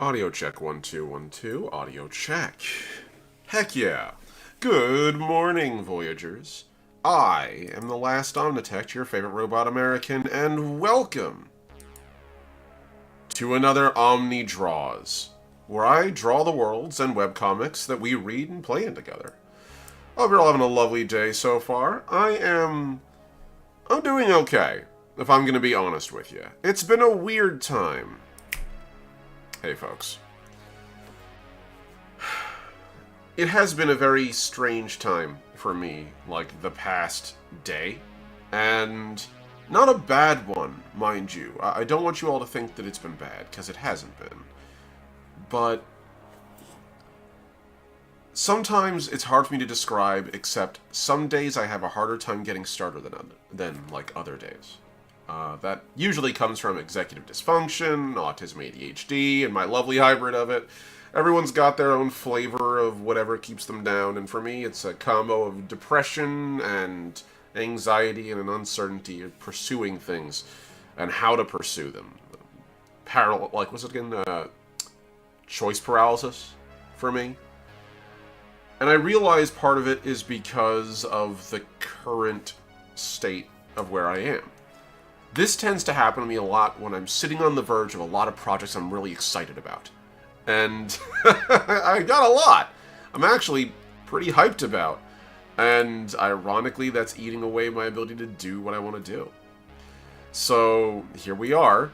Audio check 1212, audio check. Heck yeah. Good morning, Voyagers. I am the last Omnitech, your favorite robot American, and welcome to another OMNI DRAWS, where I draw the worlds and webcomics that we read and play in together. I hope you're all having a lovely day so far. I'm doing okay, if I'm going to be honest with you. It's been a weird time. Hey, folks. It has been a very strange time for me, like, the past day. And not a bad one, mind you. I don't want you all to think that it's been bad, because it hasn't been. But sometimes it's hard for me to describe, except some days I have a harder time getting started than like, other days. That usually comes from executive dysfunction, autism, ADHD, and my lovely hybrid of it. Everyone's got their own flavor of whatever keeps them down, and for me it's a combo of depression and anxiety and an uncertainty of pursuing things and how to pursue them. What's it again? Choice paralysis for me. And I realize part of it is because of the current state of where I am. This tends to happen to me a lot when I'm sitting on the verge of a lot of projects I'm really excited about. And I got a lot I'm actually pretty hyped about. And ironically, that's eating away my ability to do what I want to do. So here we are,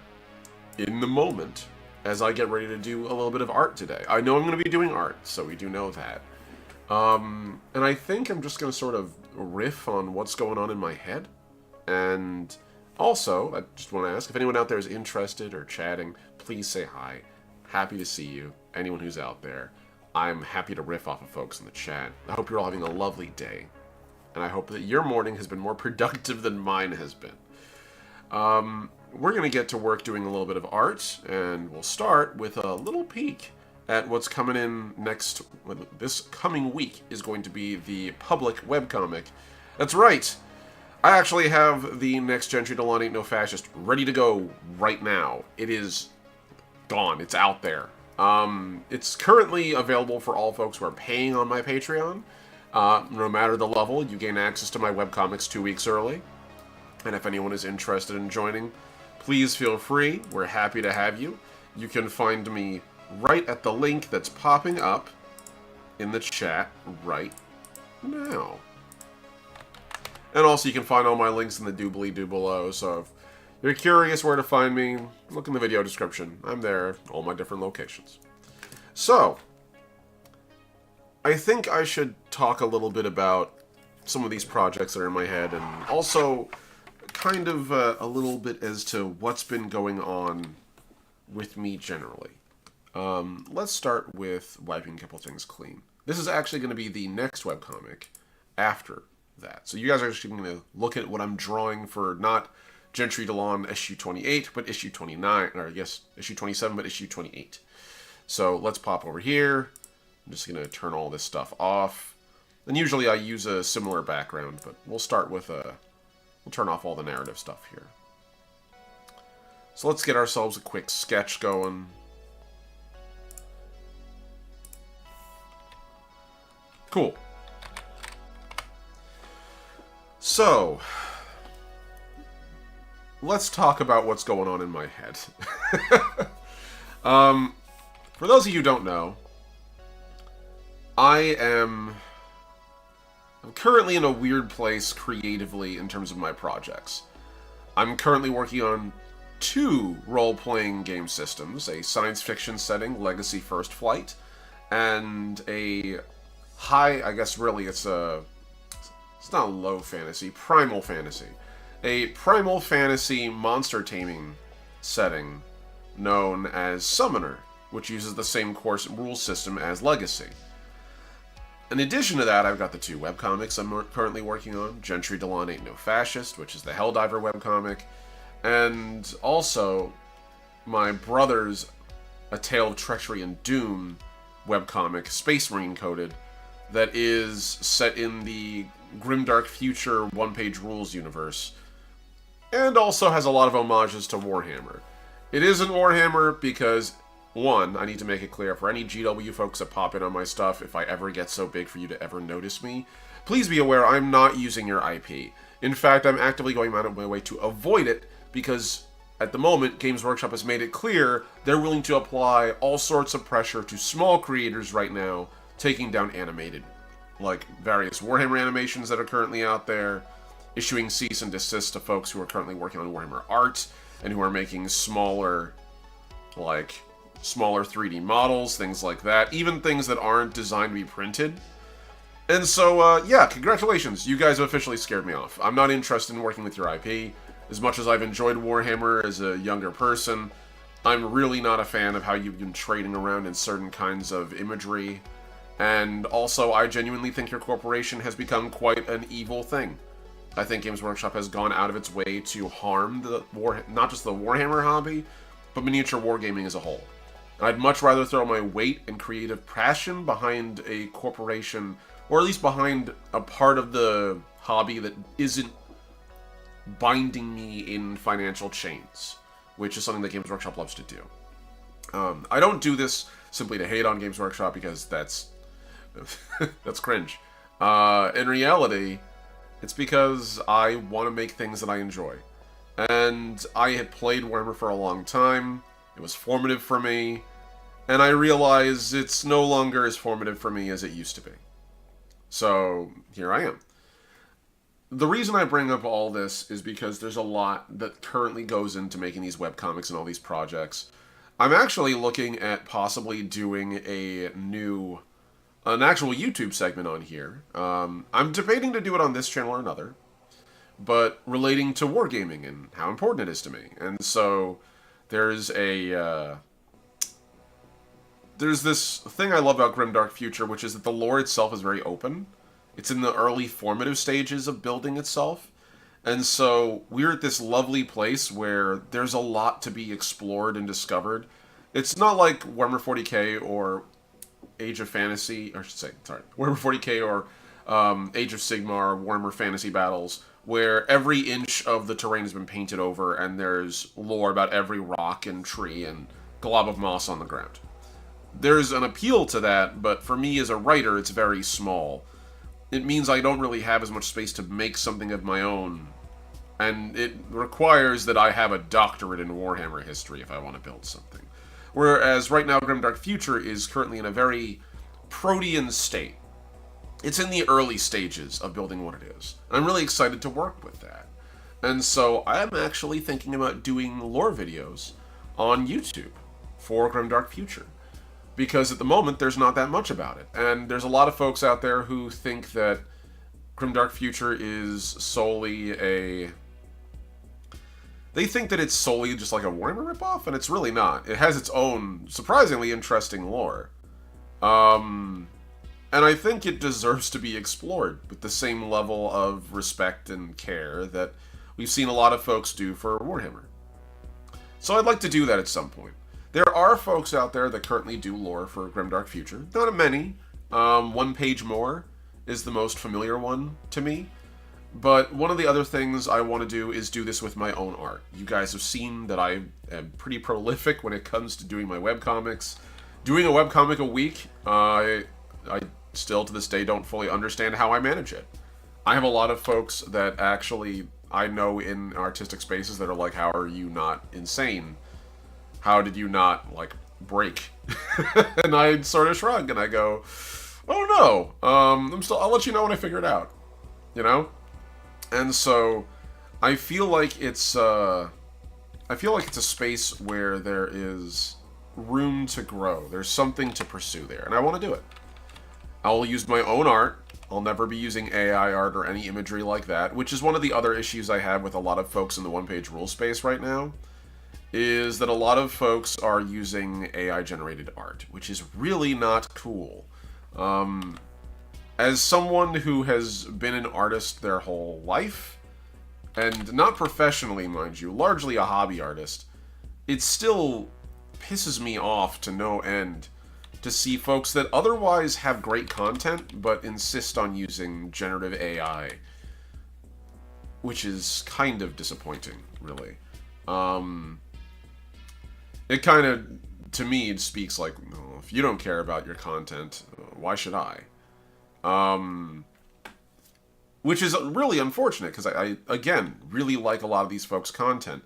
in the moment, as I get ready to do a little bit of art today. I know I'm going to be doing art, so we do know that. And I think I'm just going to sort of riff on what's going on in my head. And also, I just want to ask, if anyone out there is interested or chatting, please say hi. Happy to see you. Anyone who's out there. I'm happy to riff off of folks in the chat. I hope you're all having a lovely day. And I hope that your morning has been more productive than mine has been. We're going to get to work doing a little bit of art, and we'll start with a little peek at what's coming in next. This coming week is going to be the public webcomic. That's right! I actually have the next Gentry, Dolaan, Ain't No Fascist ready to go right now. It is gone. It's out there. It's currently available for all folks who are paying on my Patreon. No matter the level, you gain access to my webcomics 2 weeks early. And if anyone is interested in joining, please feel free. We're happy to have you. You can find me right at the link that's popping up in the chat right now. And also you can find all my links in the doobly-doo below, so if you're curious where to find me, look in the video description. I'm there, all my different locations. So, I think I should talk a little bit about some of these projects that are in my head, and also kind of a little bit as to what's been going on with me generally. Let's start with wiping a couple things clean. This is actually going to be the next webcomic after that. So you guys are actually going to look at what I'm drawing for not Gentry Dolaan issue 28, but issue 29, or I guess issue 27, but issue 28. So let's pop over here. I'm just going to turn all this stuff off. And usually I use a similar background, but we'll start with we'll turn off all the narrative stuff here. So let's get ourselves a quick sketch going. Cool. So, let's talk about what's going on in my head. For those of you who don't know, I'm currently in a weird place creatively in terms of my projects. I'm currently working on 2 role-playing game systems, a science fiction setting, Legacy First Flight, and a high, I guess really it's not low fantasy, primal fantasy. A primal fantasy monster taming setting known as Summoner, which uses the same course rule system as Legacy. In addition to that, I've got the 2 webcomics I'm currently working on, Gentry, Dolaan, Ain't No Fascist, which is the Helldiver webcomic, and also my brother's A Tale of Treachery and Doom webcomic, Space Marine coded, that is set in the grimdark future one-page rules universe, and also has a lot of homages to Warhammer. It isn't Warhammer because one, I need to make it clear for any GW folks that pop in on my stuff, if I ever get so big for you to ever notice me, please be aware I'm not using your IP. In fact, I'm actively going out of my way to avoid it, because at the moment, Games Workshop has made it clear they're willing to apply all sorts of pressure to small creators right now, taking down animated, like various Warhammer animations that are currently out there, issuing cease and desist to folks who are currently working on Warhammer art, and who are making smaller 3D models, things like that, even things that aren't designed to be printed. And so, yeah, congratulations, you guys have officially scared me off. I'm not interested in working with your IP. As much as I've enjoyed Warhammer as a younger person, I'm really not a fan of how you've been trading around in certain kinds of imagery. And also, I genuinely think your corporation has become quite an evil thing. I think Games Workshop has gone out of its way to harm not just the Warhammer hobby, but miniature wargaming as a whole. I'd much rather throw my weight and creative passion behind a corporation, or at least behind a part of the hobby that isn't binding me in financial chains, which is something that Games Workshop loves to do. I don't do this simply to hate on Games Workshop, because that's that's cringe. In reality, it's because I want to make things that I enjoy. And I had played Warhammer for a long time, it was formative for me, and I realize it's no longer as formative for me as it used to be. So, here I am. The reason I bring up all this is because there's a lot that currently goes into making these webcomics and all these projects. I'm actually looking at possibly doing an actual YouTube segment on here. I'm debating to do it on this channel or another, but relating to wargaming and how important it is to me. And so there's this thing I love about Grimdark Future, which is that the lore itself is very open. It's in the early formative stages of building itself. And so we're at this lovely place where there's a lot to be explored and discovered. It's not like Warhammer 40k or Age of Fantasy, or I should say, sorry, Warhammer 40k or Age of Sigmar, Warhammer Fantasy Battles, where every inch of the terrain has been painted over and there's lore about every rock and tree and glob of moss on the ground. There's an appeal to that, but for me as a writer, it's very small. It means I don't really have as much space to make something of my own, and it requires that I have a doctorate in Warhammer history if I want to build something. Whereas right now Grimdark Future is currently in a very protean state. It's in the early stages of building what it is. I'm really excited to work with that. And so I'm actually thinking about doing lore videos on YouTube for Grimdark Future. Because at the moment, there's not that much about it. And there's a lot of folks out there who think that Grimdark Future is solely They think that it's solely just like a Warhammer ripoff, and it's really not. It has its own surprisingly interesting lore. And I think it deserves to be explored with the same level of respect and care that we've seen a lot of folks do for Warhammer. So I'd like to do that at some point. There are folks out there that currently do lore for Grimdark Future. Not many. One Page More is the most familiar one to me. But one of the other things I want to do is do this with my own art. You guys have seen that I am pretty prolific when it comes to doing my webcomics. Doing a webcomic a week, I still to this day don't fully understand how I manage it. I have a lot of folks that actually I know in artistic spaces that are like, how are you not insane? How did you not, like, break? And I sort of shrug and I go, oh no, I'll let you know when I figure it out, you know? And so I feel like it's a space where there is room to grow. There's something to pursue there, and I want to do it. I'll use my own art. I'll never be using AI art or any imagery like that, which is one of the other issues I have with a lot of folks in the one-page rule space right now, is that a lot of folks are using AI-generated art, which is really not cool. As someone who has been an artist their whole life, and not professionally, mind you, largely a hobby artist, it still pisses me off to no end to see folks that otherwise have great content, but insist on using generative AI, which is kind of disappointing, really. It kind of to me, it speaks like, oh, if you don't care about your content, why should I? Which is really unfortunate, because I, again, really like a lot of these folks' content.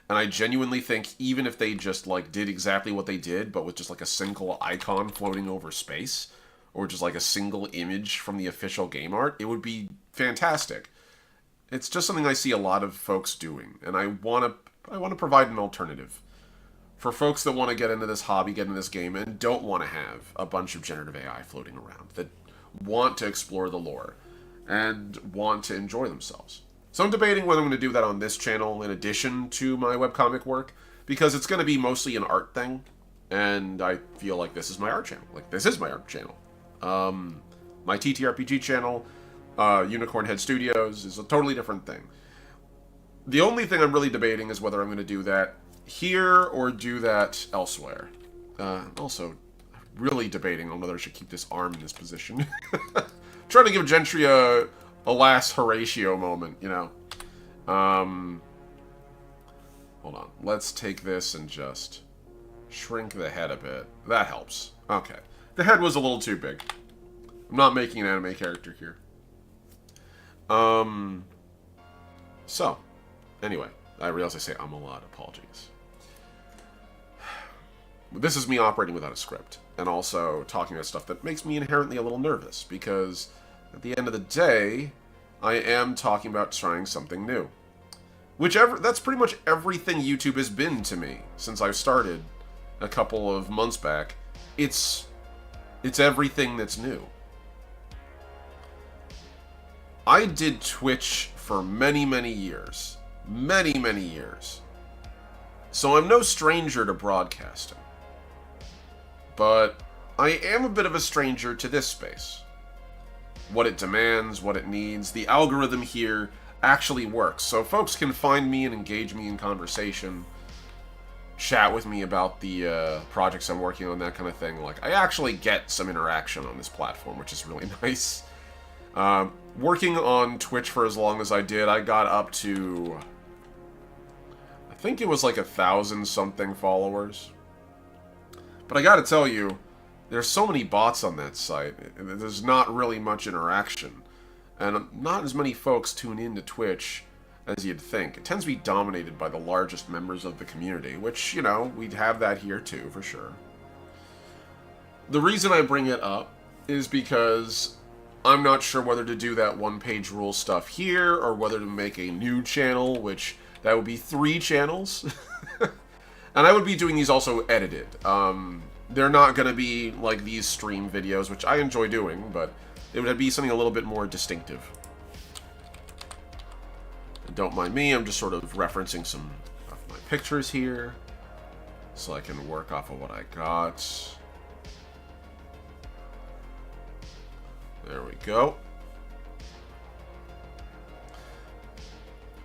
And I genuinely think even if they just, like, did exactly what they did, but with just, like, a single icon floating over space, or just, like, a single image from the official game art, it would be fantastic. It's just something I see a lot of folks doing, and I want to provide an alternative for folks that want to get into this hobby, get into this game, and don't want to have a bunch of generative AI floating around, that want to explore the lore and want to enjoy themselves. So I'm debating whether I'm going to do that on this channel in addition to my webcomic work, because it's going to be mostly an art thing, and I feel like this is my art channel. Like, this is my art channel. My TTRPG channel, Unicorn Head Studios, is a totally different thing. The only thing I'm really debating is whether I'm going to do that here or do that elsewhere. Also, really debating on whether I should keep this arm in this position. Trying to give Gentry a last Horatio moment, you know. Hold on. Let's take this and just shrink the head a bit. That helps. Okay. The head was a little too big. I'm not making an anime character here. So, anyway. I realize I say I'm a lot. Apologies. This is me operating without a script, and also talking about stuff that makes me inherently a little nervous, because at the end of the day, I am talking about trying something new. That's pretty much everything YouTube has been to me since I started a couple of months back. It's everything that's new. I did Twitch for many, many years. Many, many years. So I'm no stranger to broadcasting. But I am a bit of a stranger to this space. What it demands, what it needs. The algorithm here actually works. So folks can find me and engage me in conversation. Chat with me about the projects I'm working on, that kind of thing. Like, I actually get some interaction on this platform, which is really nice. Working on Twitch for as long as I did, I got up to, I think it was like 1,000-something followers. But I gotta tell you, there's so many bots on that site. There's not really much interaction. And not as many folks tune in to Twitch as you'd think. It tends to be dominated by the largest members of the community, which, you know, we'd have that here too, for sure. The reason I bring it up is because I'm not sure whether to do that one-page rule stuff here, or whether to make a new channel, which that would be 3 channels. And I would be doing these also edited. They're not going to be like these stream videos, which I enjoy doing, but it would be something a little bit more distinctive. And don't mind me, I'm just sort of referencing some of my pictures here, so I can work off of what I got. There we go.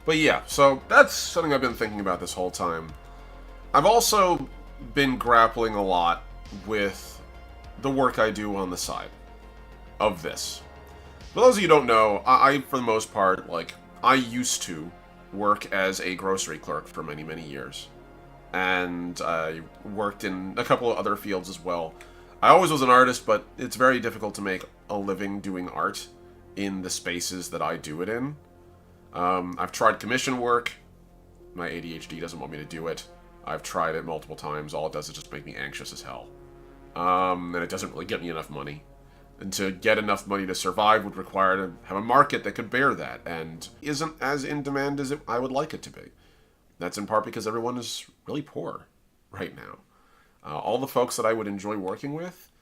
But yeah, so that's something I've been thinking about this whole time. I've also been grappling a lot with the work I do on the side of this. For those of you who don't know, I for the most part, like, I used to work as a grocery clerk for many, many years. And I worked in a couple of other fields as well. I always was an artist, but it's very difficult to make a living doing art in the spaces that I do it in. I've tried commission work. My ADHD doesn't want me to do it. I've tried it multiple times. All it does is just make me anxious as hell. And it doesn't really get me enough money. And to get enough money to survive would require to have a market that could bear that, and isn't as in demand as I would like it to be. That's in part because everyone is really poor right now. All the folks that I would enjoy working with,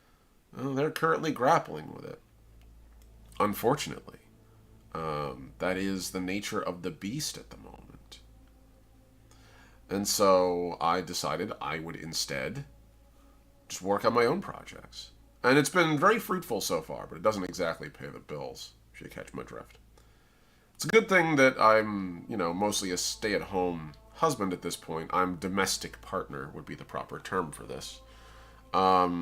they're currently grappling with it. Unfortunately. That is the nature of the beast at the moment. And so I decided I would instead just work on my own projects. And it's been very fruitful so far, but it doesn't exactly pay the bills, if you catch my drift. It's a good thing that I'm, you know, mostly a stay-at-home husband at this point. I'm domestic partner would be the proper term for this. But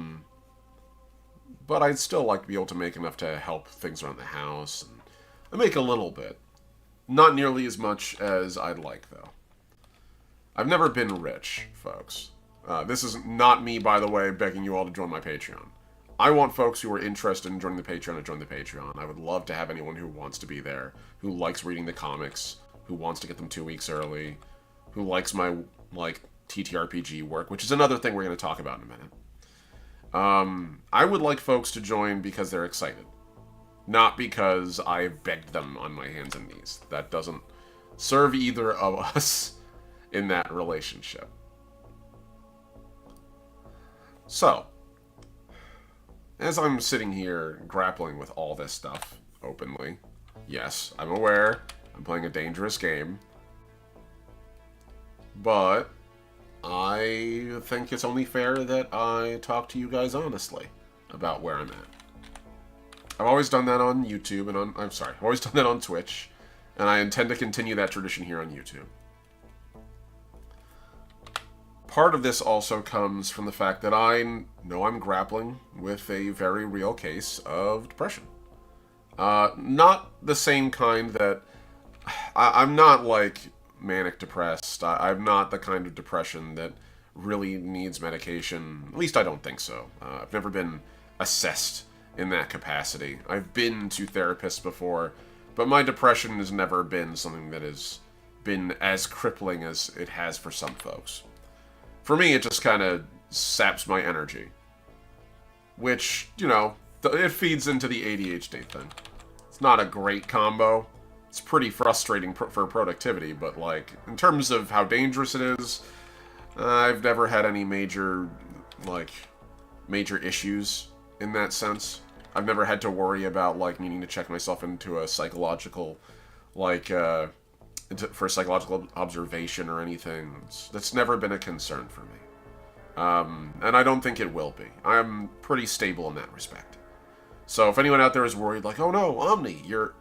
I'd still like to be able to make enough to help things around the house. And I make a little bit. Not nearly as much as I'd like, though. I've never been rich, folks. This is not me, by the way, begging you all to join my Patreon. I want folks who are interested in joining the Patreon to join the Patreon. I would love to have anyone who wants to be there, who likes reading the comics, who wants to get them 2 weeks early, who likes my, like, TTRPG work, which is another thing we're going to talk about in a minute. I would like folks to join because they're excited. Not because I begged them on my hands and knees. That doesn't serve either of us in that relationship. So, as I'm sitting here grappling with all this stuff openly, yes, I'm aware I'm playing a dangerous game, but I think it's only fair that I talk to you guys honestly about where I'm at. I've always done that on YouTube and I've always done that on Twitch, and I intend to continue that tradition here on YouTube. Part of this also comes from the fact that I know I'm grappling with a very real case of depression. Not the same kind that... I'm not, like, manic depressed. I'm not the kind of depression that really needs medication. At least I don't think so. I've never been assessed in that capacity. I've been to therapists before, but my depression has never been something that has been as crippling as it has for some folks. For me, it just kind of saps my energy. Which, you know, it feeds into the ADHD thing. It's not a great combo. It's pretty frustrating for productivity, but, like, in terms of how dangerous it is, I've never had any major issues in that sense. I've never had to worry about, like, needing to check myself into a psychological, like, for a psychological observation or anything. That's never been a concern for me. And I don't think it will be. I'm pretty stable in that respect. So if anyone out there is worried, like, oh no, Omni, you're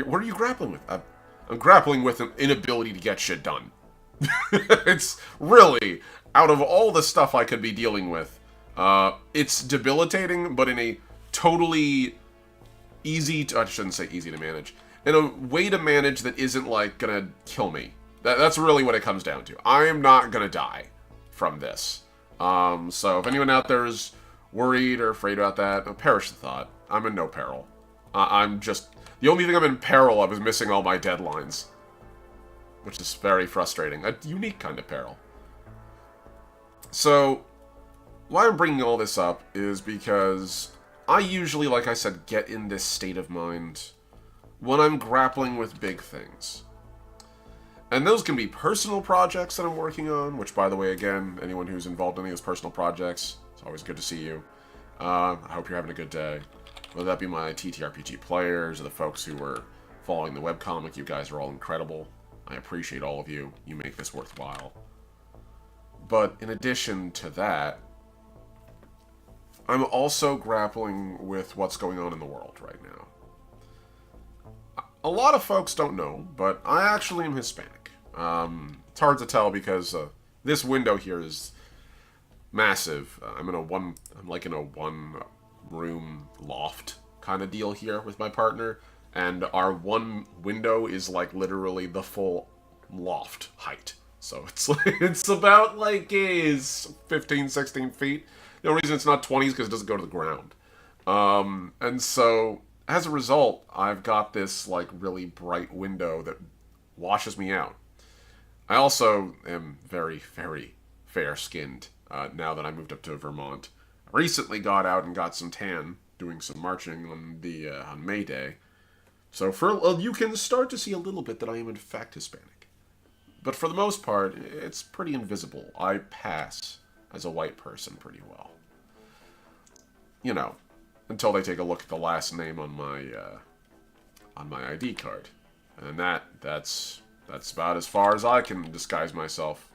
what are you grappling with? I'm grappling with an inability to get shit done. It's really, out of all the stuff I could be dealing with, it's debilitating, but in a totally I shouldn't say easy to manage, in a way to manage that isn't, like, gonna kill me. That's really what it comes down to. I am not gonna die from this. So if anyone out there is worried or afraid about that, perish the thought. I'm in no peril. I'm just... The only thing I'm in peril of is missing all my deadlines. Which is very frustrating. A unique kind of peril. So, why I'm bringing all this up is because I usually, like I said, get in this state of mind when I'm grappling with big things. And those can be personal projects that I'm working on, which, by the way, again, anyone who's involved in any of those personal projects, it's always good to see you. I hope you're having a good day. Whether that be my TTRPG players or the folks who were following the webcomic, you guys are all incredible. I appreciate all of you. You make this worthwhile. But in addition to that, I'm also grappling with what's going on in the world right now. A lot of folks don't know, but I actually am Hispanic. It's hard to tell because this window here is massive. I'm like in a one-room loft kind of deal here with my partner, and our one window is like literally the full loft height. So it's about like 15, 16 feet. The only reason it's not 20 is because it doesn't go to the ground. And so as a result, I've got this like really bright window that washes me out. I also am very, very fair-skinned now that I moved up to Vermont. I recently got out and got some tan doing some marching on May Day. So you can start to see a little bit that I am in fact Hispanic. But for the most part, it's pretty invisible. I pass as a white person pretty well. You know, until they take a look at the last name on my ID card. And that's about as far as I can disguise myself.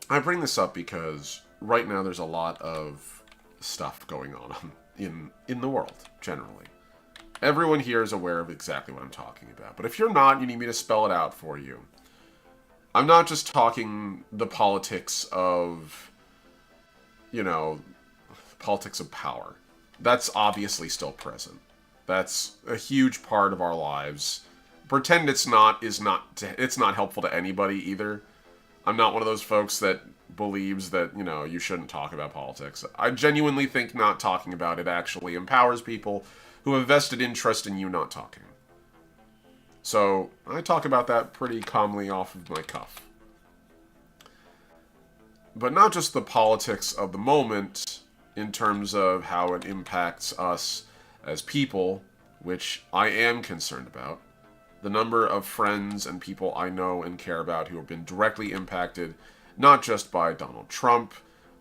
I bring this up because right now there's a lot of stuff going on in the world, generally. Everyone here is aware of exactly what I'm talking about. But if you're not, you need me to spell it out for you. I'm not just talking the politics of, you know, politics of power. That's obviously still present. That's a huge part of our lives. pretend it's not it's not helpful to anybody either. I'm not one of those folks that believes that, you know, you shouldn't talk about politics. I genuinely think not talking about it actually empowers people who have vested interest in you not talking. So I talk about that pretty calmly off of my cuff. But not just the politics of the moment in terms of how it impacts us as people, which I am concerned about. The number of friends and people I know and care about who have been directly impacted, not just by Donald Trump,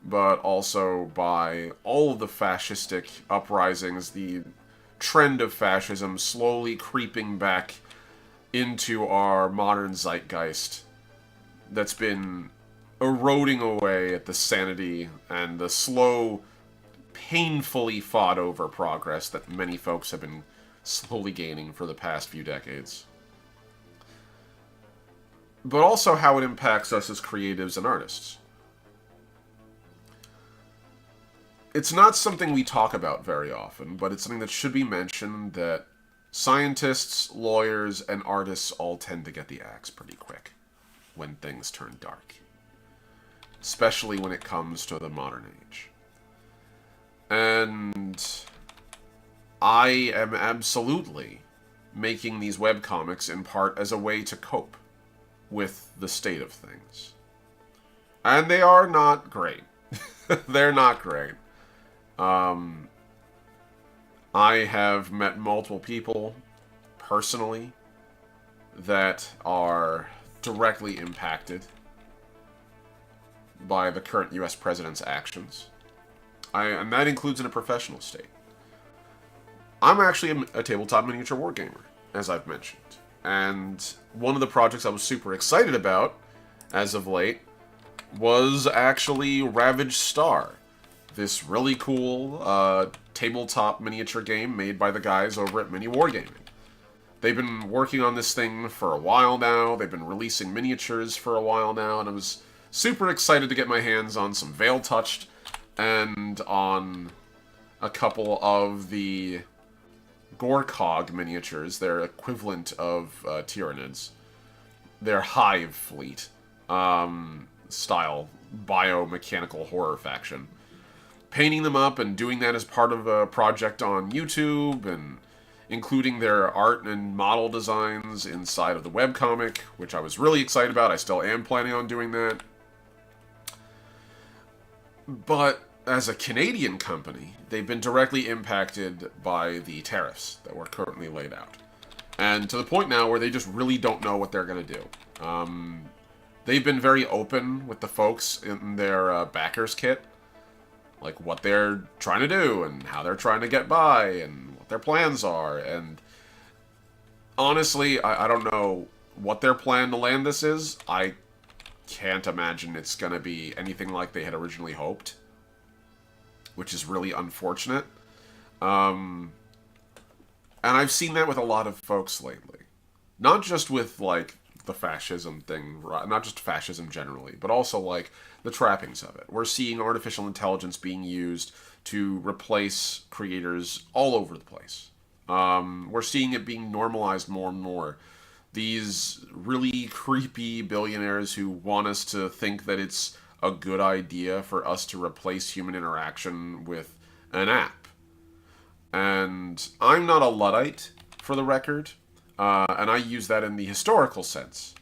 but also by all of the fascistic uprisings, the trend of fascism slowly creeping back into our modern zeitgeist that's been eroding away at the sanity and the slow, painfully fought over progress that many folks have been slowly gaining for the past few decades. But also how it impacts us as creatives and artists. It's not something we talk about very often, but it's something that should be mentioned, that scientists, lawyers, and artists all tend to get the axe pretty quick when things turn dark. Especially when it comes to the modern age. And I am absolutely making these webcomics in part as a way to cope with the state of things. And they are not great. They're not great. I have met multiple people personally that are directly impacted by the current U.S. president's actions. And that includes in a professional state. I'm actually a tabletop miniature wargamer, as I've mentioned. And one of the projects I was super excited about, as of late, was actually Ravaged Star. This really cool tabletop miniature game made by the guys over at Mini Wargaming. They've been working on this thing for a while now. They've been releasing miniatures for a while now, and I was super excited to get my hands on some Veil Touched and on a couple of the Gorkog miniatures, their equivalent of Tyranids. Their Hive fleet style biomechanical horror faction. Painting them up and doing that as part of a project on YouTube, and including their art and model designs inside of the webcomic, which I was really excited about. I still am planning on doing that. But as a Canadian company, they've been directly impacted by the tariffs that were currently laid out. And to the point now where they just really don't know what they're going to do. They've been very open with the folks in their backers kit. Like what they're trying to do and how they're trying to get by and what their plans are. And honestly, I don't know what their plan to land this is. I can't imagine it's going to be anything like they had originally hoped, which is really unfortunate. And I've seen that with a lot of folks lately. Not just with, like, the fascism thing, not just fascism generally, but also, like, the trappings of it. We're seeing artificial intelligence being used to replace creators all over the place. We're seeing it being normalized more and more. These really creepy billionaires who want us to think that it's a good idea for us to replace human interaction with an app. And I'm not a Luddite, for the record, and I use that in the historical sense,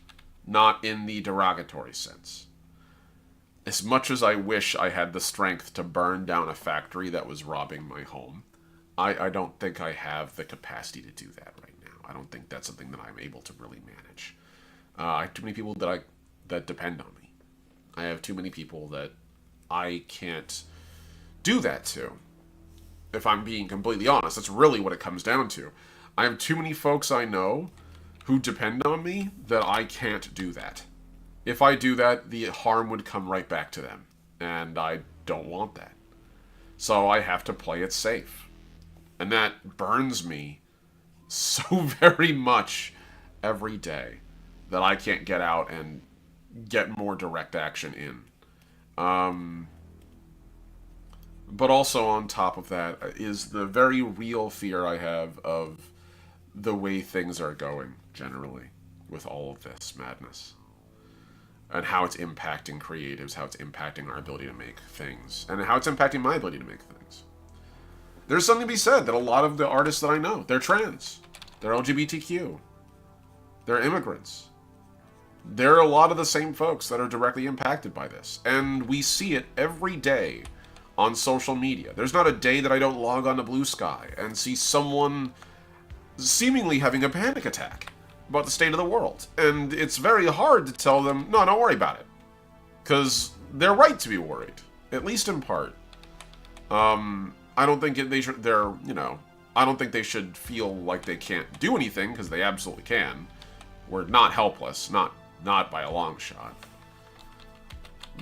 not in the derogatory sense. As much as I wish I had the strength to burn down a factory that was robbing my home, I don't think I have the capacity to do that right now. I don't think that's something that I'm able to really manage. I have too many people that depend on me. I have too many people that I can't do that to. If I'm being completely honest, that's really what it comes down to. I have too many folks I know who depend on me that I can't do that. If I do that, the harm would come right back to them. And I don't want that. So I have to play it safe. And that burns me so very much every day that I can't get out and get more direct action in. But also on top of that is the very real fear I have of the way things are going, generally, with all of this madness. And how it's impacting creatives, how it's impacting our ability to make things, and how it's impacting my ability to make things. There's something to be said that a lot of the artists that I know, they're trans, they're LGBTQ, they're immigrants. There are a lot of the same folks that are directly impacted by this, and we see it every day on social media. There's not a day that I don't log on to Blue Sky and see someone seemingly having a panic attack about the state of the world. And it's very hard to tell them, no, don't worry about it. Because they're right to be worried, at least in part. I don't think they should, I don't think they should feel like they can't do anything, because they absolutely can. We're not helpless, not by a long shot.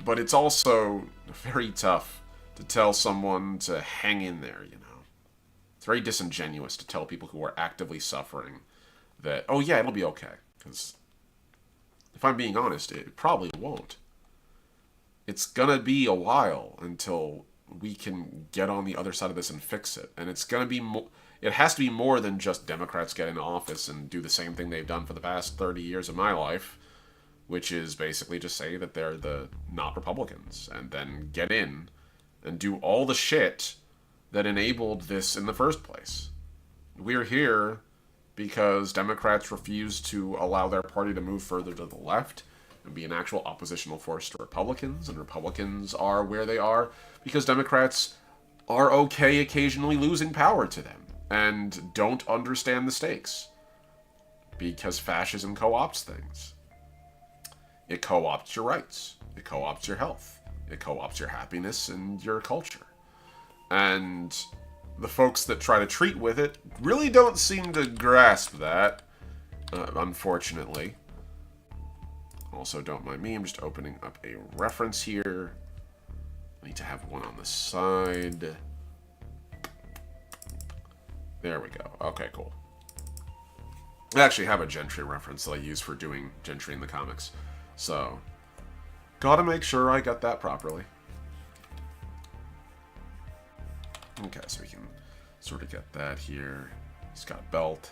But it's also very tough to tell someone to hang in there, It's very disingenuous to tell people who are actively suffering that, oh yeah, it'll be okay. Because if I'm being honest, it probably won't. It's gonna be a while until we can get on the other side of this and fix it. And it's gonna be it has to be more than just Democrats get into office and do the same thing they've done for the past 30 years of my life, which is basically just say that they're the not Republicans, and then get in and do all the shit that enabled this in the first place. We're here because Democrats refuse to allow their party to move further to the left and be an actual oppositional force to Republicans, and Republicans are where they are because Democrats are okay occasionally losing power to them and don't understand the stakes. Because fascism co-opts things. It co-opts your rights. It co-opts your health. It co-opts your happiness and your culture. And the folks that try to treat with it really don't seem to grasp that, unfortunately. Also, don't mind me, I'm just opening up a reference here. I need to have one on the side. There we go. Okay, cool. I actually have a Gentry reference that I use for doing Gentry in the comics. So, gotta make sure I got that properly. Okay, so we can sort of get that here. He's got a belt.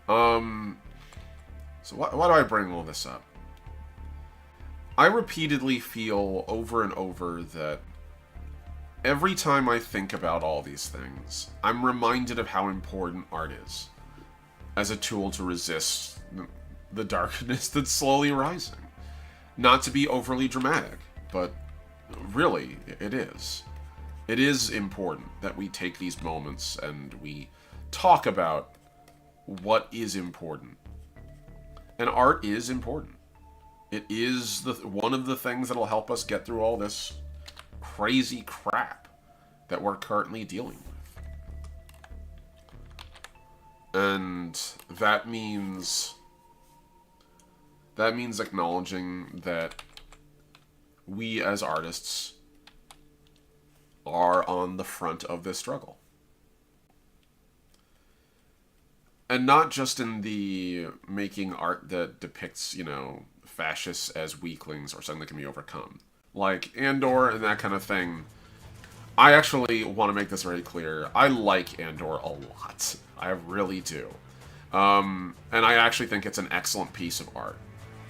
So why do I bring all this up? I repeatedly feel over and over that every time I think about all these things, I'm reminded of how important art is as a tool to resist the darkness that's slowly rising. Not to be overly dramatic, but really, it is. It is important that we take these moments and we talk about what is important. And art is important. It is one of the things that'll help us get through all this crazy crap that we're currently dealing with. And that means acknowledging that we as artists are on the front of this struggle. And not just in the making art that depicts, fascists as weaklings or something that can be overcome. Like Andor and that kind of thing. I actually want to make this very clear. I like Andor a lot. I really do. And I actually think it's an excellent piece of art.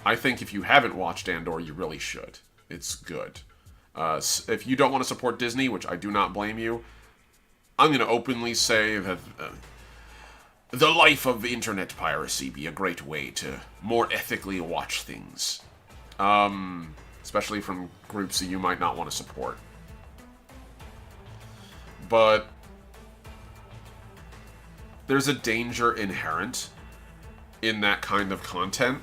I think if you haven't watched Andor, you really should. It's good. If you don't want to support Disney, which I do not blame you, I'm going to openly say that the life of internet piracy be a great way to more ethically watch things. Especially from groups that you might not want to support. But there's a danger inherent in that kind of content,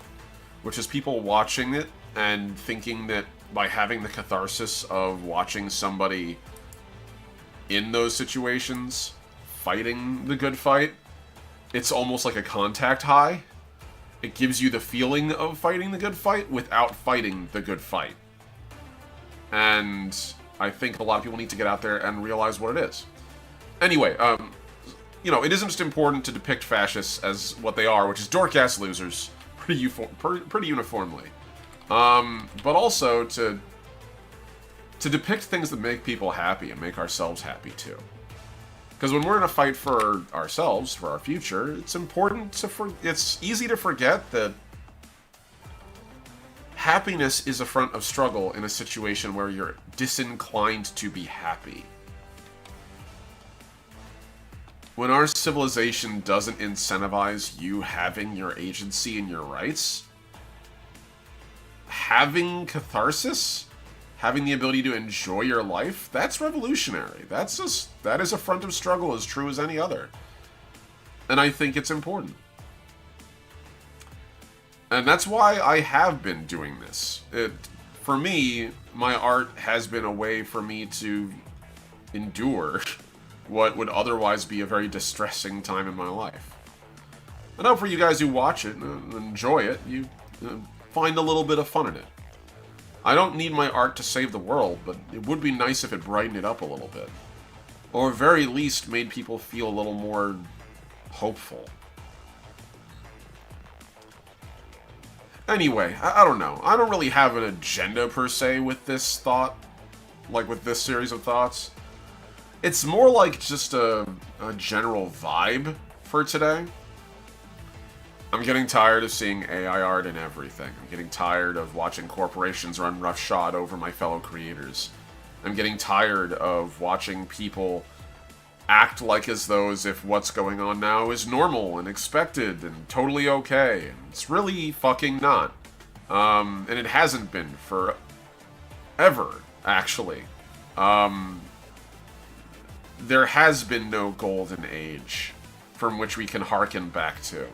which is people watching it and thinking that by having the catharsis of watching somebody in those situations fighting the good fight, it's almost like a contact high. It gives you the feeling of fighting the good fight without fighting the good fight. And I think a lot of people need to get out there and realize what it is. Anyway, it isn't just important to depict fascists as what they are, which is dork-ass losers, pretty uniformly. But also to depict things that make people happy and make ourselves happy too. Because when we're in a fight for ourselves, for our future, it's important to it's easy to forget that happiness is a front of struggle in a situation where you're disinclined to be happy. When our civilization doesn't incentivize you having your agency and your rights, having catharsis, having the ability to enjoy your life, that's revolutionary. That is a front of struggle as true as any other. And I think it's important. And that's why I have been doing this. For me, my art has been a way for me to endure what would otherwise be a very distressing time in my life. And now for you guys who watch it and enjoy it, you find a little bit of fun in it. I don't need my art to save the world, but it would be nice if it brightened it up a little bit. Or at very least made people feel a little more hopeful. Anyway, I don't know. I don't really have an agenda per se with this thought. Like with this series of thoughts. It's more like just a general vibe for today. I'm getting tired of seeing AI art and everything. I'm getting tired of watching corporations run roughshod over my fellow creators. I'm getting tired of watching people act like as though as if what's going on now is normal and expected and totally okay. And it's really fucking not. And it hasn't been for ever, actually. There has been no golden age from which we can hearken back to.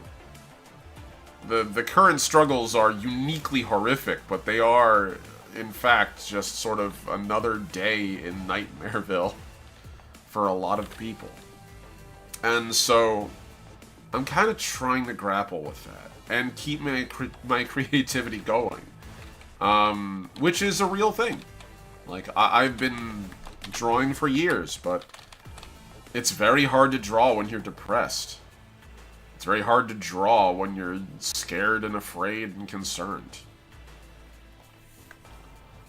The current struggles are uniquely horrific, but they are, in fact, just sort of another day in Nightmareville for a lot of people. And so, I'm kind of trying to grapple with that and keep my creativity going. Which is a real thing. Like, I've been drawing for years, but it's very hard to draw when you're depressed. It's very hard to draw when you're scared and afraid and concerned.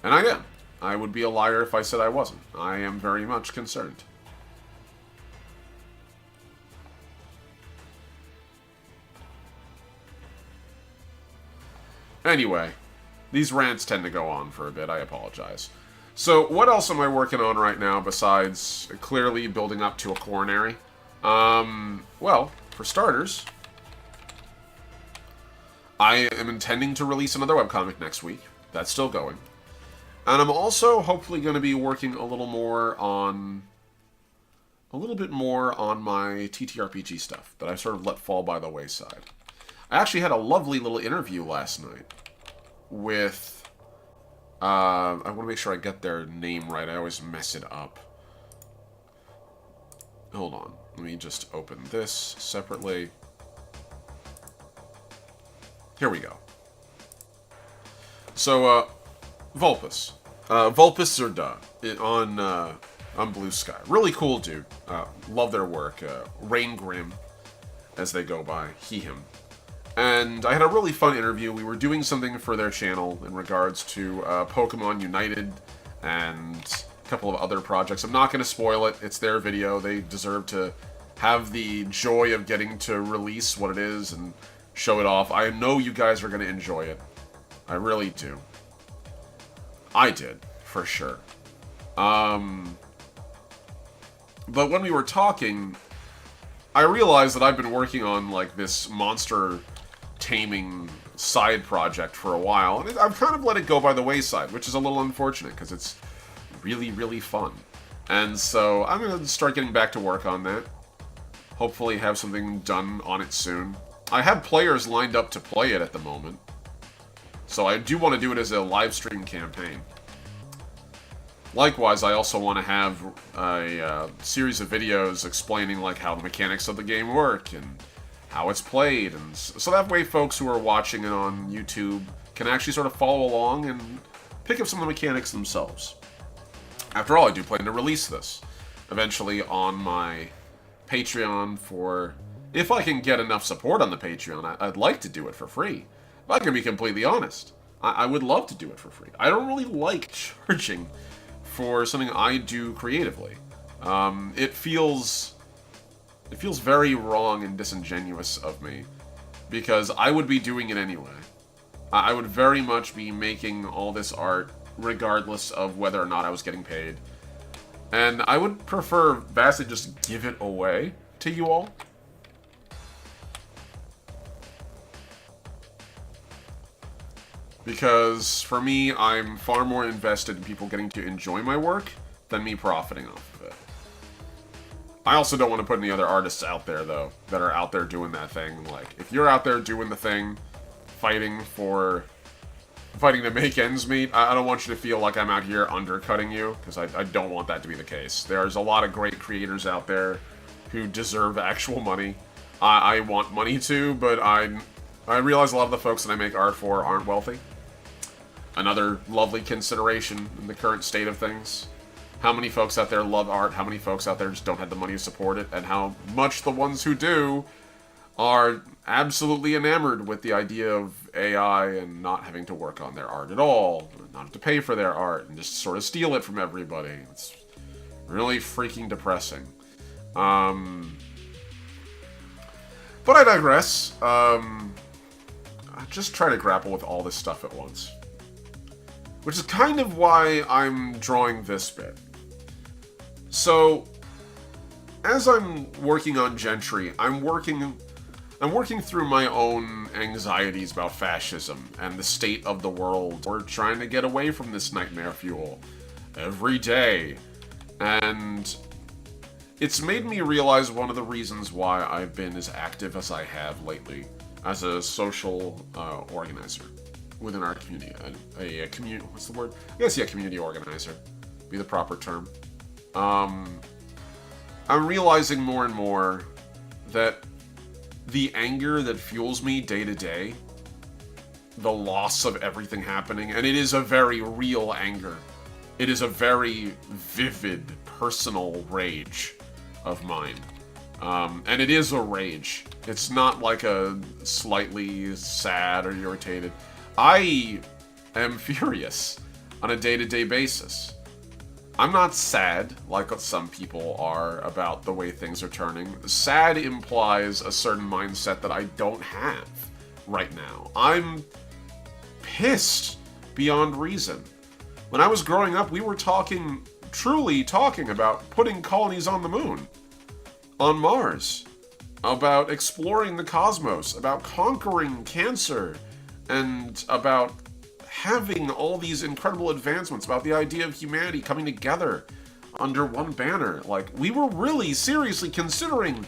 And I am. I would be a liar if I said I wasn't. I am very much concerned. Anyway, these rants tend to go on for a bit. I apologize. So, what else am I working on right now besides clearly building up to a coronary? Well, for starters, I am intending to release another webcomic next week. That's still going. And I'm also hopefully going to be working a little bit more on my TTRPG stuff that I sort of let fall by the wayside. I actually had a lovely little interview last night with, I want to make sure I get their name right. I always mess it up. Hold on. Let me just open this separately. Here we go. So, Vulpus. Vulpus Zerda on Blue Sky. Really cool dude. Love their work. Rain Grim, as they go by. He, him. And I had a really fun interview. We were doing something for their channel in regards to Pokemon United and a couple of other projects. I'm not going to spoil it. It's their video. They deserve to have the joy of getting to release what it is and show it off. I know you guys are going to enjoy it. I really do. I did, for sure. But when we were talking, I realized that I've been working on, like, this monster taming side project for a while, and I've kind of let it go by the wayside, which is a little unfortunate, because it's really, really fun. And so I'm going to start getting back to work on that. Hopefully have something done on it soon. I have players lined up to play it at the moment, so I do want to do it as a live stream campaign. Likewise, I also want to have a series of videos explaining like how the mechanics of the game work and how it's played, and so that way folks who are watching it on YouTube can actually sort of follow along and pick up some of the mechanics themselves. After all, I do plan to release this eventually on my Patreon for... If I can get enough support on the Patreon, I'd like to do it for free. If I can be completely honest, I would love to do it for free. I don't really like charging for something I do creatively. It feels It feels very wrong and disingenuous of me, because I would be doing it anyway. I would very much be making all this art regardless of whether or not I was getting paid. And I would prefer vastly just give it away to you all. Because for me, I'm far more invested in people getting to enjoy my work than me profiting off of it. I also don't want to put any other artists out there, though, that are out there doing that thing. Like, if you're out there doing the thing, fighting to make ends meet, I don't want you to feel like I'm out here undercutting you, because I don't want that to be the case. There's a lot of great creators out there who deserve actual money. I want money too, but I realize a lot of the folks that I make art for aren't wealthy. Another lovely consideration in the current state of things. How many folks out there love art, how many folks out there just don't have the money to support it, and how much the ones who do are absolutely enamored with the idea of AI and not having to work on their art at all, not have to pay for their art, and just sort of steal it from everybody. It's really freaking depressing. But I digress. I just try to grapple with all this stuff at once. Which is kind of why I'm drawing this bit. So, as I'm working on Gentry, I'm working through my own anxieties about fascism and the state of the world. We're trying to get away from this nightmare fuel every day. And it's made me realize one of the reasons why I've been as active as I have lately as a social organizer within our community. A community, what's the word? I guess, yeah, community organizer be the proper term. I'm realizing more and more that the anger that fuels me day to day, the loss of everything happening, and it is a very real anger. It is a very vivid, personal rage of mine. And it is a rage. It's not like a slightly sad or irritated. I am furious on a day-to-day basis. I'm not sad, like some people are, about the way things are turning. Sad implies a certain mindset that I don't have right now. I'm pissed beyond reason. When I was growing up, we were truly talking about putting colonies on the moon, on Mars, about exploring the cosmos, about conquering cancer, and about having all these incredible advancements, about the idea of humanity coming together under one banner. Like, we were really seriously considering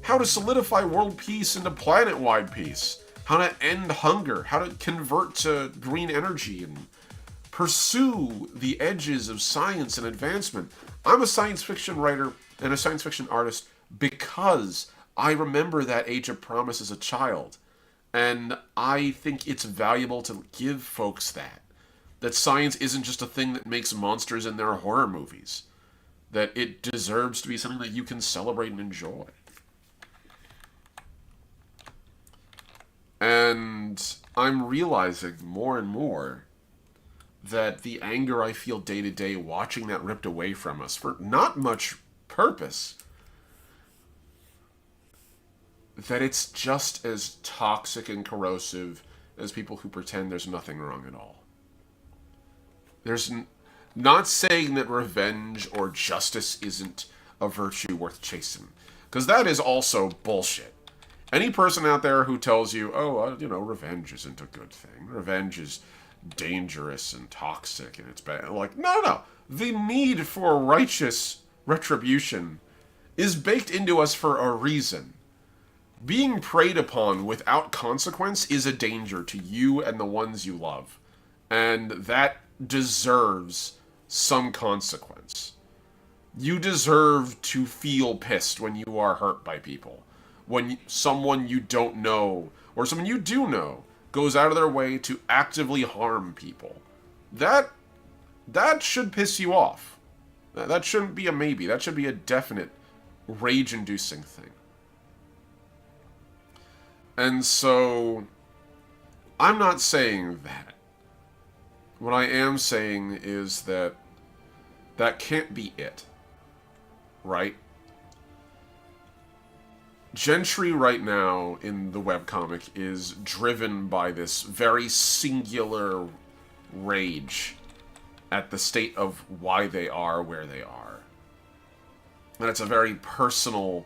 how to solidify world peace into planet-wide peace, how to end hunger, how to convert to green energy, and pursue the edges of science and advancement. I'm a science fiction writer and a science fiction artist because I remember that age of promise as a child. And I think it's valuable to give folks that science isn't just a thing that makes monsters in their horror movies. That it deserves to be something that you can celebrate and enjoy. And I'm realizing more and more that the anger I feel day to day watching that ripped away from us for not much purpose, that it's just as toxic and corrosive as people who pretend there's nothing wrong at all. There's not saying that revenge or justice isn't a virtue worth chasing, because that is also bullshit. Any person out there who tells you, revenge isn't a good thing, revenge is dangerous and toxic and it's bad, like, no. The need for righteous retribution is baked into us for a reason. Being preyed upon without consequence is a danger to you and the ones you love. And that deserves some consequence. You deserve to feel pissed when you are hurt by people. When someone you don't know, or someone you do know, goes out of their way to actively harm people. That should piss you off. That shouldn't be a maybe. That should be a definite rage-inducing thing. And so, I'm not saying that. What I am saying is that can't be it. Right? Gentry right now in the webcomic is driven by this very singular rage at the state of why they are where they are. And it's a very personal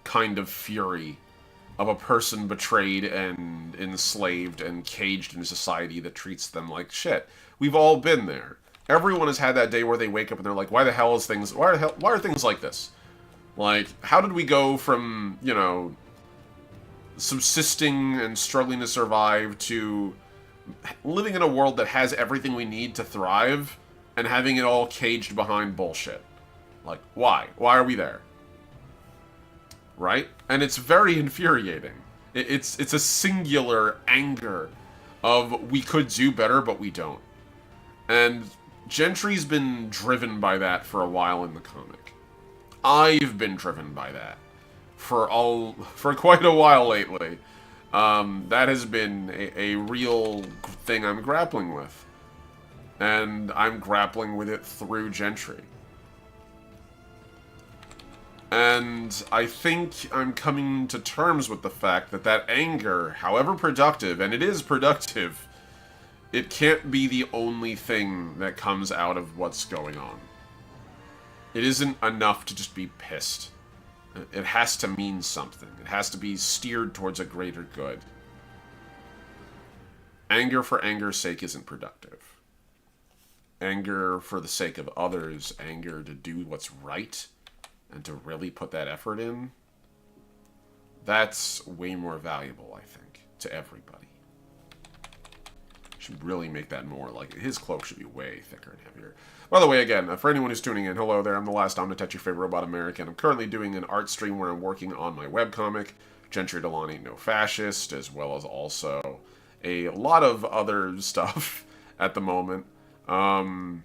kind of fury of a person betrayed and enslaved and caged in a society that treats them like shit. We've all been there. Everyone has had that day where they wake up and they're like, why are things like this? Like, how did we go from, you know, subsisting and struggling to survive to living in a world that has everything we need to thrive and having it all caged behind bullshit? Like, why? Why are we there? Right? And it's very infuriating. It's a singular anger of we could do better, but we don't. And Gentry's been driven by that for a while in the comic. I've been driven by that for quite a while lately. That has been a real thing I'm grappling with. And I'm grappling with it through Gentry. And I think I'm coming to terms with the fact that that anger, however productive, and it is productive, it can't be the only thing that comes out of what's going on. It isn't enough to just be pissed. It has to mean something. It has to be steered towards a greater good. Anger for anger's sake isn't productive. Anger for the sake of others, anger to do what's right, and to really put that effort in, that's way more valuable, I think, to everybody. Should really make that more like his cloak should be way thicker and heavier. By the way, again, for anyone who's tuning in, hello there. I'm the last Omnitouch, your favorite robot American. I'm currently doing an art stream where I'm working on my webcomic, Gentry, Dolaan, Ain't No Fascist, as well as also a lot of other stuff at the moment. And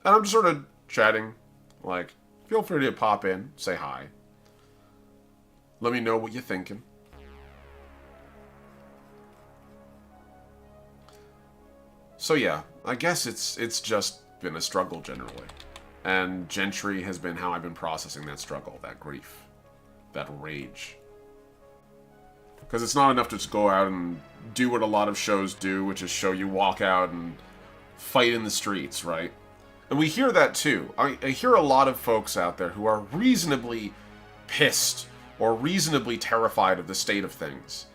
I'm just sort of chatting. Like, feel free to pop in, say hi. Let me know what you're thinking. So yeah, I guess it's just been a struggle generally. And Gentry has been how I've been processing that struggle, that grief, that rage. Because it's not enough to just go out and do what a lot of shows do, which is show you walk out and fight in the streets, right? And we hear that too. I hear a lot of folks out there who are reasonably pissed or reasonably terrified of the state of things.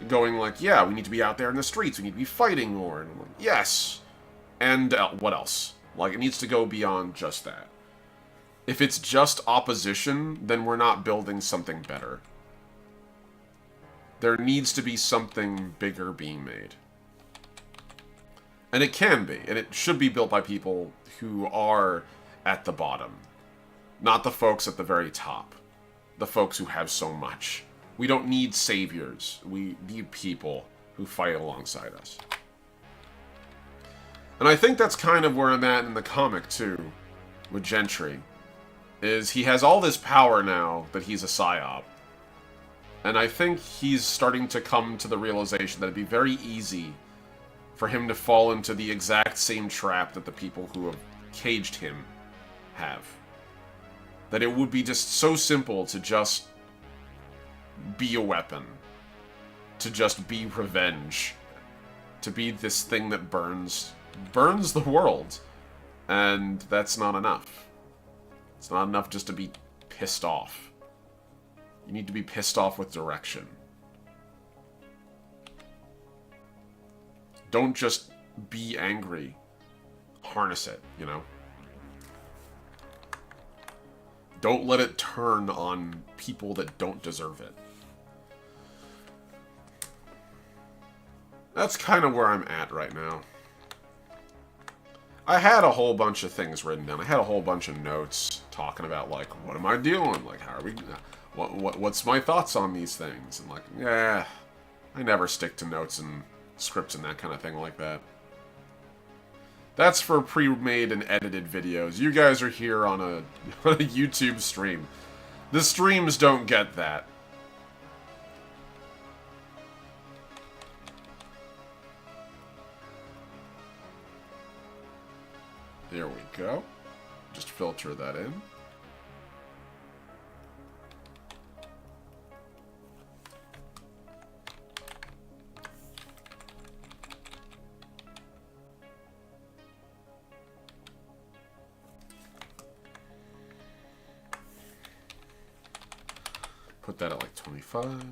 Going like, yeah, we need to be out there in the streets, we need to be fighting more. And I'm like, yes. And what else? Like, it needs to go beyond just that. If it's just opposition, then we're not building something better. There needs to be something bigger being made. And it can be, and it should be built by people who are at the bottom. Not the folks at the very top. The folks who have so much. We don't need saviors. We need people who fight alongside us. And I think that's kind of where I'm at in the comic, too, with Gentry. Is he has all this power now that he's a psyop. And I think he's starting to come to the realization that it'd be very easy for him to fall into the exact same trap that the people who have caged him have. That it would be just so simple to just be a weapon. To just be revenge. To be this thing that burns the world. And that's not enough. It's not enough just to be pissed off. You need to be pissed off with direction. Don't just be angry. Harness it, you know? Don't let it turn on people that don't deserve it. That's kind of where I'm at right now. I had a whole bunch of things written down. I had a whole bunch of notes talking about, like, what am I doing? Like, how are we... What's my thoughts on these things? And, like, yeah, I never stick to notes and scripts and that kind of thing like that. That's for pre-made and edited videos. You guys are here on a YouTube stream. The streams don't get that. There we go. Just filter that in. put that at like 25.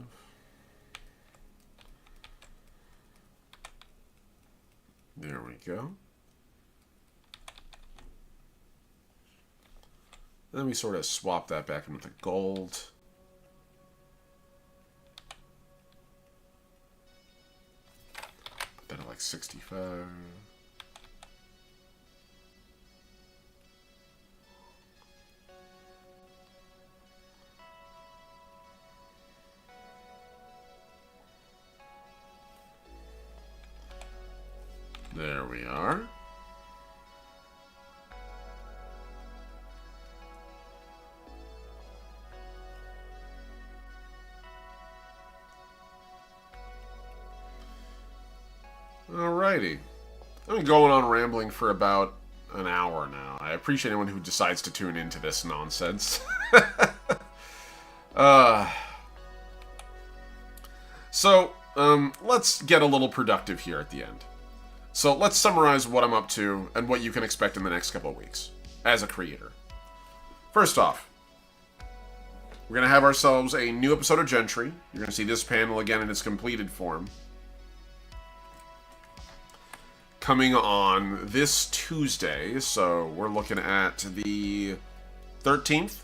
There we go. Then we sort of swap that back into the gold. Put that at like 65. There we are. Alrighty. I've been going on rambling for about an hour now. I appreciate anyone who decides to tune into this nonsense. So, let's get a little productive here at the end. So let's summarize what I'm up to and what you can expect in the next couple of weeks as a creator. First off, we're going to have ourselves a new episode of Gentry. You're going to see this panel again in its completed form. Coming on this Tuesday, so we're looking at the 13th.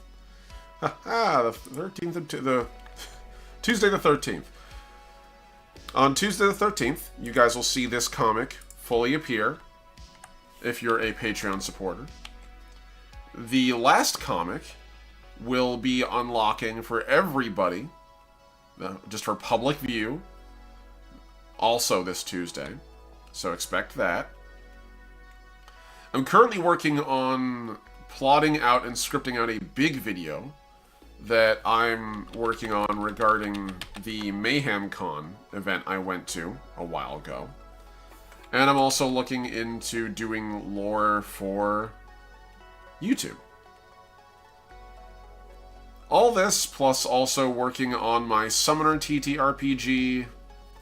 The 13th of the Tuesday the 13th. On Tuesday the 13th, you guys will see this comic fully appear if you're a Patreon supporter. The last comic will be unlocking for everybody, just for public view, also this Tuesday. So expect that. I'm currently working on plotting out and scripting out a big video that I'm working on regarding the Mayhem Con event I went to a while ago. And I'm also looking into doing lore for YouTube. All this, plus also working on my Summoner TTRPG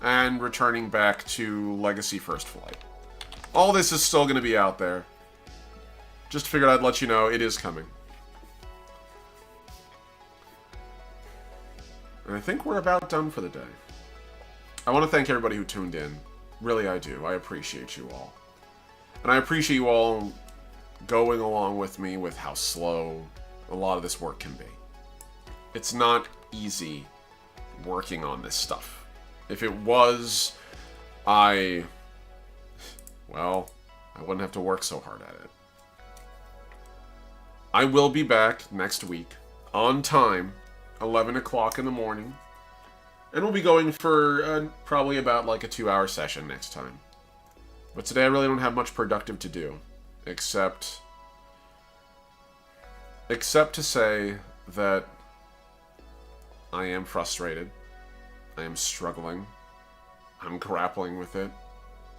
and returning back to Legacy First Flight. All this is still going to be out there. Just figured I'd let you know it is coming. And I think we're about done for the day. I want to thank everybody who tuned in. Really, I do. I appreciate you all. And I appreciate you all going along with me with how slow a lot of this work can be. It's not easy working on this stuff. If it was, I wouldn't have to work so hard at it. I will be back next week, on time, 11 o'clock in the morning. And we'll be going for probably about like a 2-hour session next time. But today I really don't have much productive to do, except to say that I am frustrated. I am struggling. I'm grappling with it.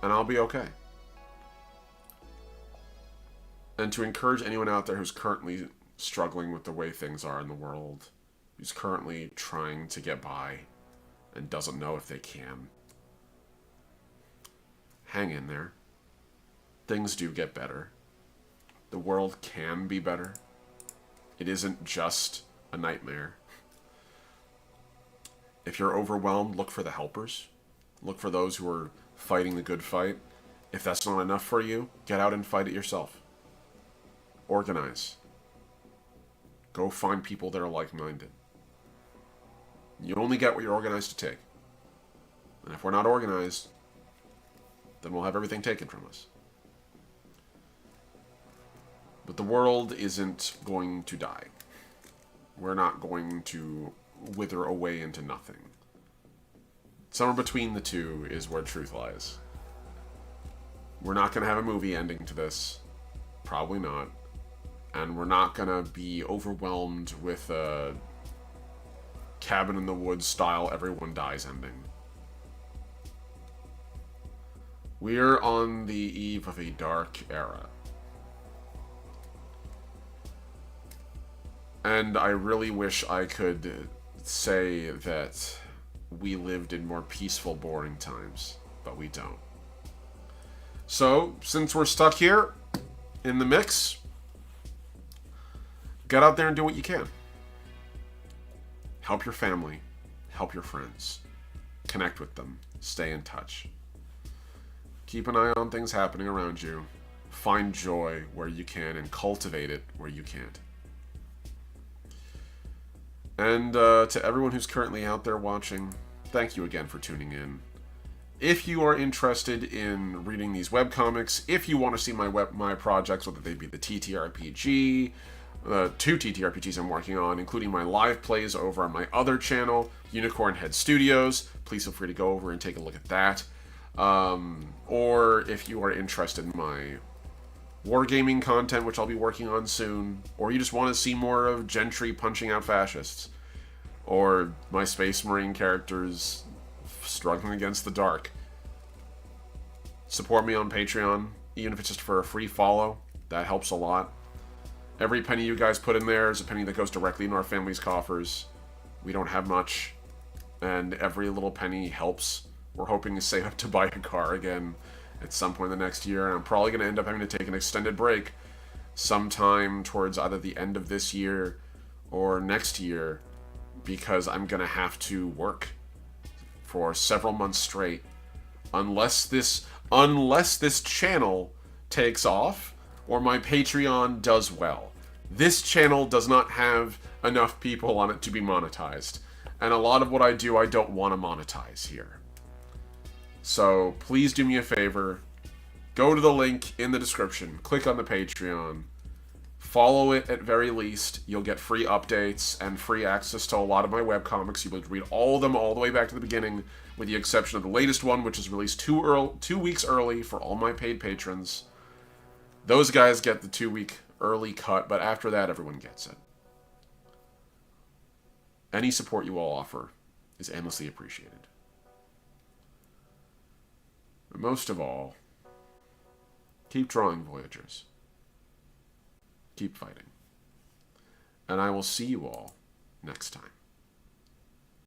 And I'll be okay. And to encourage anyone out there who's currently struggling with the way things are in the world, who's currently trying to get by and doesn't know if they can, hang in there. Things do get better. The world can be better. It isn't just a nightmare. If you're overwhelmed, look for the helpers. Look for those who are fighting the good fight. If that's not enough for you, get out and fight it yourself. Organize. Go find people that are like-minded. You only get what you're organized to take. And if we're not organized, then we'll have everything taken from us. But the world isn't going to die. We're not going to wither away into nothing. Somewhere between the two is where truth lies. We're not going to have a movie ending to this. Probably not. And we're not going to be overwhelmed with a cabin in the woods style everyone dies ending. We're on the eve of a dark era. And I really wish I could say that we lived in more peaceful, boring times, but we don't. So, since we're stuck here in the mix, get out there and do what you can. Help your family. Help your friends. Connect with them. Stay in touch. Keep an eye on things happening around you. Find joy where you can and cultivate it where you can't. And to everyone who's currently out there watching, thank you again for tuning in. If you are interested in reading these webcomics, if you want to see my projects, whether they be the TTRPG, 2 TTRPGs I'm working on, including my live plays over on my other channel, Unicorn Head Studios, please feel free to go over and take a look at that. Or if you are interested in my wargaming content, which I'll be working on soon, or you just want to see more of Gentry punching out fascists, or my Space Marine characters struggling against the dark, support me on Patreon, even if it's just for a free follow. That helps a lot. Every penny you guys put in there is a penny that goes directly into our family's coffers. We don't have much, and every little penny helps. We're hoping to save up to buy a car again at some point in the next year, and I'm probably going to end up having to take an extended break sometime towards either the end of this year or next year, because I'm going to have to work for several months straight, unless this channel takes off or my Patreon does well. This channel does not have enough people on it to be monetized, and a lot of what I do I don't want to monetize here. So please do me a favor, go to the link in the description, click on the Patreon, follow it at very least. You'll get free updates and free access to a lot of my webcomics. You'll be able to read all of them all the way back to the beginning, with the exception of the latest one, which is released 2 weeks early for all my paid patrons. Those guys get the 2-week early cut, but after that, everyone gets it. Any support you all offer is endlessly appreciated. But most of all, keep drawing, Voyagers. Keep fighting. And I will see you all next time.